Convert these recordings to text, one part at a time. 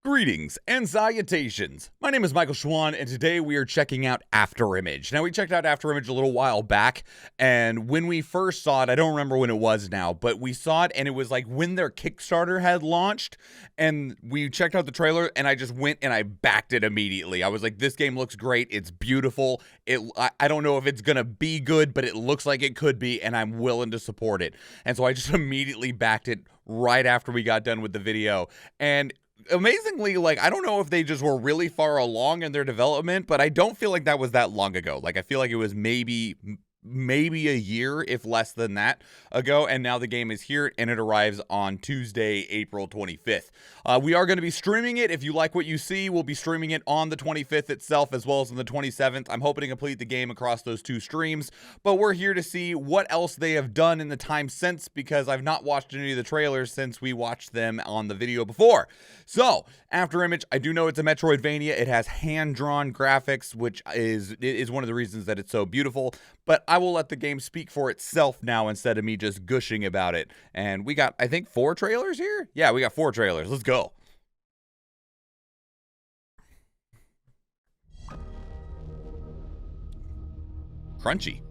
Greetings and salutations. My name is Michael Schwahn, and today we are checking out Afterimage. Now, we checked out Afterimage a little while back, and when we first saw it, I don't remember when it was now, but we saw it, and it was like when their Kickstarter had launched, and we checked out the trailer, and I just went and I backed it immediately. I was like, this game looks great. It's beautiful. I don't know if it's going to be good, but it looks like it could be, and I'm willing to support it. And so I just immediately backed it right after we got done with the video, and amazingly, like, I don't know if they just were really far along in their development, but I don't feel like that was that long ago. Like, I feel like it was maybe a year, if less than that, ago, and now the game is here, and it arrives on Tuesday, April 25th. We are going to be streaming it. If you like what you see, we'll be streaming it on the 25th itself, as well as on the 27th. I'm hoping to complete the game across those two streams, but we're here to see what else they have done in the time since, because I've not watched any of the trailers since we watched them on the video before. So, Afterimage, I do know it's a Metroidvania. It has hand-drawn graphics, which is one of the reasons that it's so beautiful, but I will let the game speak for itself now instead of me just gushing about it. And we got, I think, 4 trailers here? Yeah, we got 4 trailers. Let's go. Crunchy.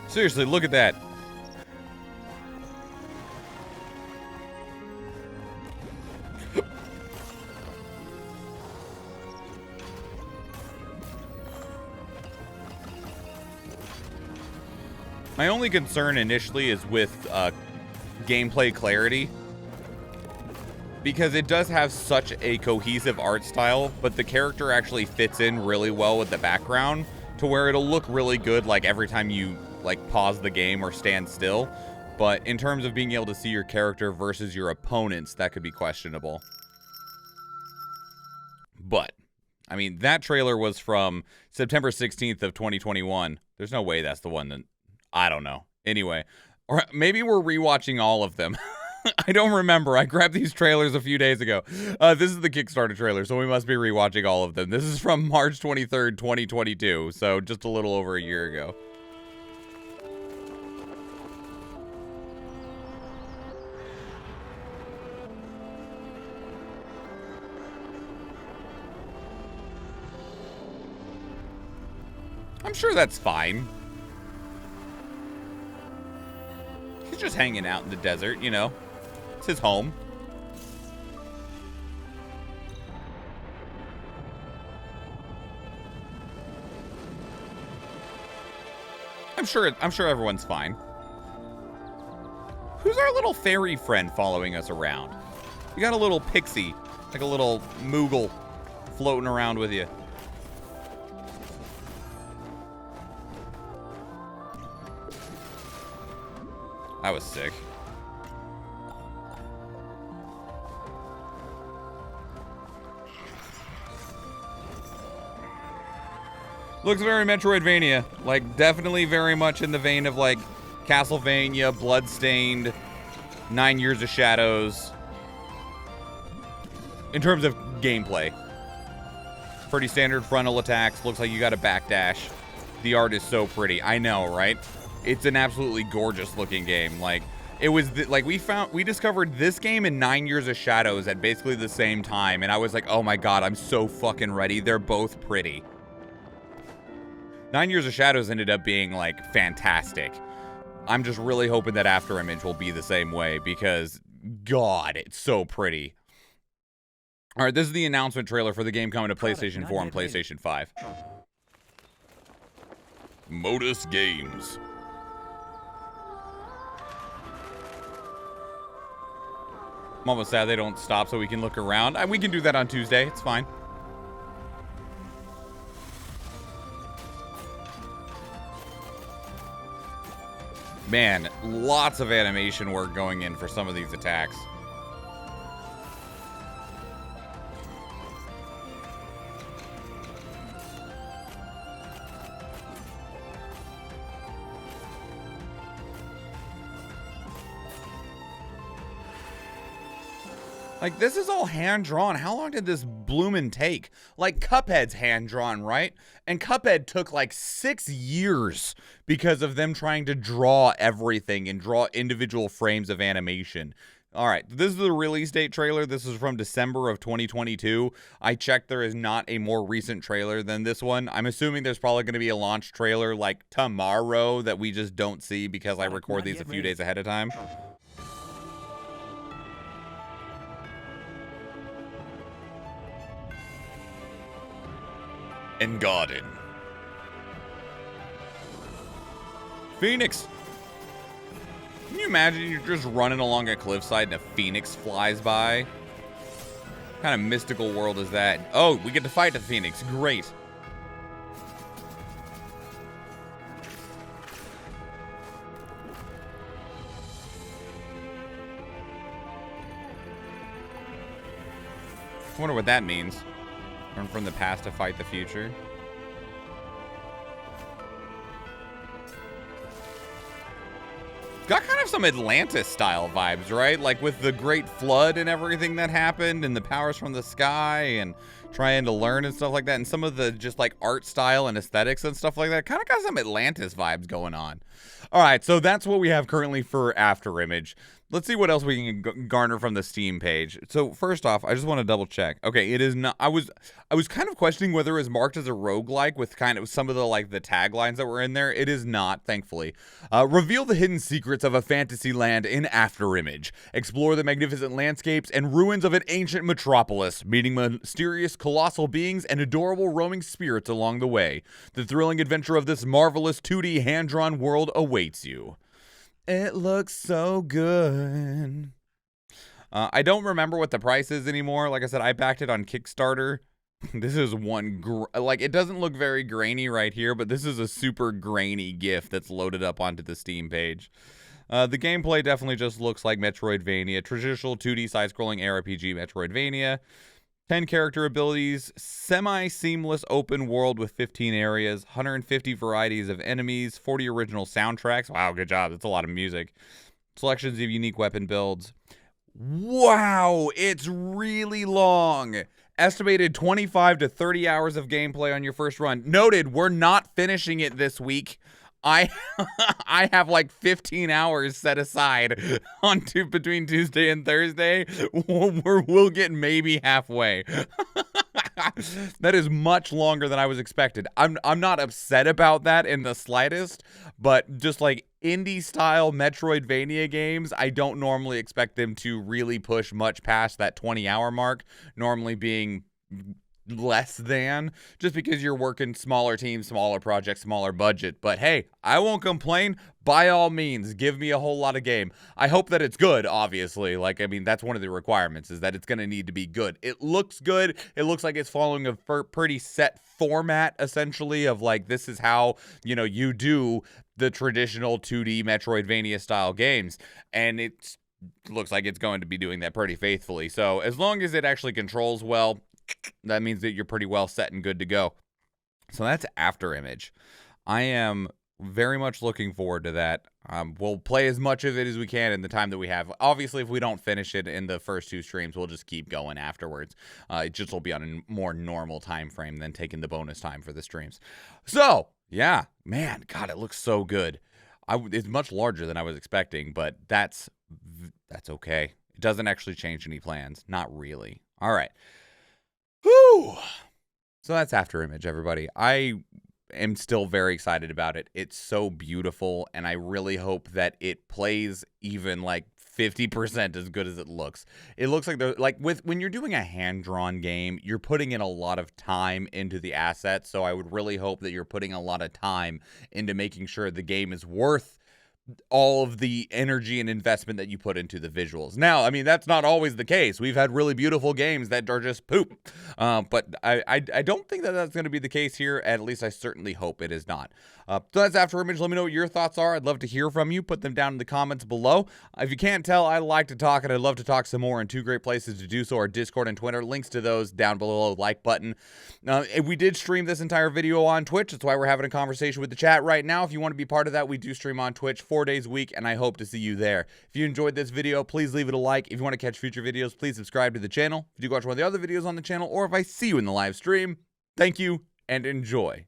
Seriously, look at that. My only concern initially is with gameplay clarity, because it does have such a cohesive art style, but the character actually fits in really well with the background to where it'll look really good like every time you like pause the game or stand still. But in terms of being able to see your character versus your opponents, that could be questionable. But I mean, that trailer was from September 16th of 2021. There's no way that's the one that, I don't know. Anyway, or maybe we're rewatching all of them. I don't remember. I grabbed these trailers a few days ago. This is the Kickstarter trailer, so we must be rewatching all of them. This is from March 23rd, 2022, so just a little over a year ago. I'm sure that's fine. He's just hanging out in the desert, you know. It's his home. I'm sure everyone's fine. Who's our little fairy friend following us around? You got a little pixie, like a little Moogle floating around with you. That was sick. Looks very Metroidvania. Like, definitely very much in the vein of, like, Castlevania, Bloodstained, 9 Years of Shadows. In terms of gameplay. Pretty standard frontal attacks. Looks like you got a backdash. The art is so pretty. I know, right? It's an absolutely gorgeous looking game. Like, it was like we discovered this game and 9 Years of Shadows at basically the same time, and I was like, oh my god, I'm so fucking ready. They're both pretty. 9 Years of Shadows ended up being like fantastic. I'm just really hoping that Afterimage will be the same way, because god, it's so pretty. All right, this is the announcement trailer for the game coming to PlayStation 4 and PlayStation 5. Modus Games. I'm almost sad they don't stop so we can look around. We can do that on Tuesday. It's fine. Man, lots of animation work going in for some of these attacks. Like, this is all hand-drawn. How long did this bloomin' take? Like, Cuphead's hand-drawn, right? And Cuphead took, like, 6 years because of them trying to draw everything and draw individual frames of animation. All right, this is the release date trailer. This is from December of 2022. I checked, there is not a more recent trailer than this one. I'm assuming there's probably going to be a launch trailer, like, tomorrow that we just don't see because I record these a few days ahead of time. And Garden. Phoenix. Can you imagine you're just running along a cliffside and a phoenix flies by? What kind of mystical world is that? Oh, we get to fight the phoenix. Great. I wonder what that means. Learn from the past to fight the future. Got kind of some Atlantis-style vibes, right? Like with the Great Flood and everything that happened and the powers from the sky and trying to learn and stuff like that. And some of the just like art style and aesthetics and stuff like that. Kind of got some Atlantis vibes going on. All right, so that's what we have currently for Afterimage. Let's see what else we can garner from the Steam page. So first off, I just want to double check. Okay, it is not. I was kind of questioning whether it was marked as a roguelike with kind of some of the like the taglines that were in there. It is not, thankfully. Reveal the hidden secrets of a fantasy land in Afterimage. Explore the magnificent landscapes and ruins of an ancient metropolis, meeting mysterious colossal beings and adorable roaming spirits along the way. The thrilling adventure of this marvelous 2D hand-drawn world awaits you. It looks so good. I don't remember what the price is anymore. Like I said, I backed it on Kickstarter. This is one, like, it doesn't look very grainy right here, but this is a super grainy GIF that's loaded up onto the Steam page. The gameplay definitely just looks like Metroidvania, traditional 2D side-scrolling RPG Metroidvania. 10 character abilities, semi-seamless open world with 15 areas, 150 varieties of enemies, 40 original soundtracks. Wow, good job. That's a lot of music. Selections of unique weapon builds. Wow, it's really long. Estimated 25 to 30 hours of gameplay on your first run. Noted, we're not finishing it this week. I have like 15 hours set aside between Tuesday and Thursday. We'll get maybe halfway. That is much longer than I was expected. I'm not upset about that in the slightest, but just like indie style Metroidvania games, I don't normally expect them to really push much past that 20-hour mark, normally being less than, just because you're working smaller teams, smaller projects, smaller budget. But hey, I won't complain. By all means, give me a whole lot of game. I hope that it's good, obviously. Like, I mean, that's one of the requirements, is that it's going to need to be good. It looks good. It looks like it's following a pretty set format, essentially, of like, this is how, you know, you do the traditional 2D Metroidvania style games. And it looks like it's going to be doing that pretty faithfully. So as long as it actually controls well, that means that you're pretty well set and good to go. So that's Afterimage. I am very much looking forward to that. We'll play as much of it as we can in the time that we have. Obviously, if we don't finish it in the first 2 streams, we'll just keep going afterwards. It just will be on a more normal time frame than taking the bonus time for the streams. So, yeah, man, God, it looks so good. It's much larger than I was expecting, but that's okay. It doesn't actually change any plans. Not really. All right. Whew. So that's Afterimage, everybody. I am still very excited about it. It's so beautiful, and I really hope that it plays even like 50% as good as it looks. It looks like when you're doing a hand-drawn game, you're putting in a lot of time into the assets. So I would really hope that you're putting a lot of time into making sure the game is worth all of the energy and investment that you put into the visuals. Now, I mean, that's not always the case. We've had really beautiful games that are just poop. But I don't think that that's going to be the case here. At least I certainly hope it is not. So that's Afterimage. Let me know what your thoughts are. I'd love to hear from you. Put them down in the comments below. If you can't tell, I like to talk, and I'd love to talk some more. And 2 great places to do so are Discord and Twitter. Links to those down below, like button. We did stream this entire video on Twitch. That's why we're having a conversation with the chat right now. If you want to be part of that, we do stream on Twitch 4 days a week, and I hope to see you there. If you enjoyed this video, please leave it a like. If you want to catch future videos, please subscribe to the channel. If you watch one of the other videos on the channel, or if I see you in the live stream, thank you and enjoy.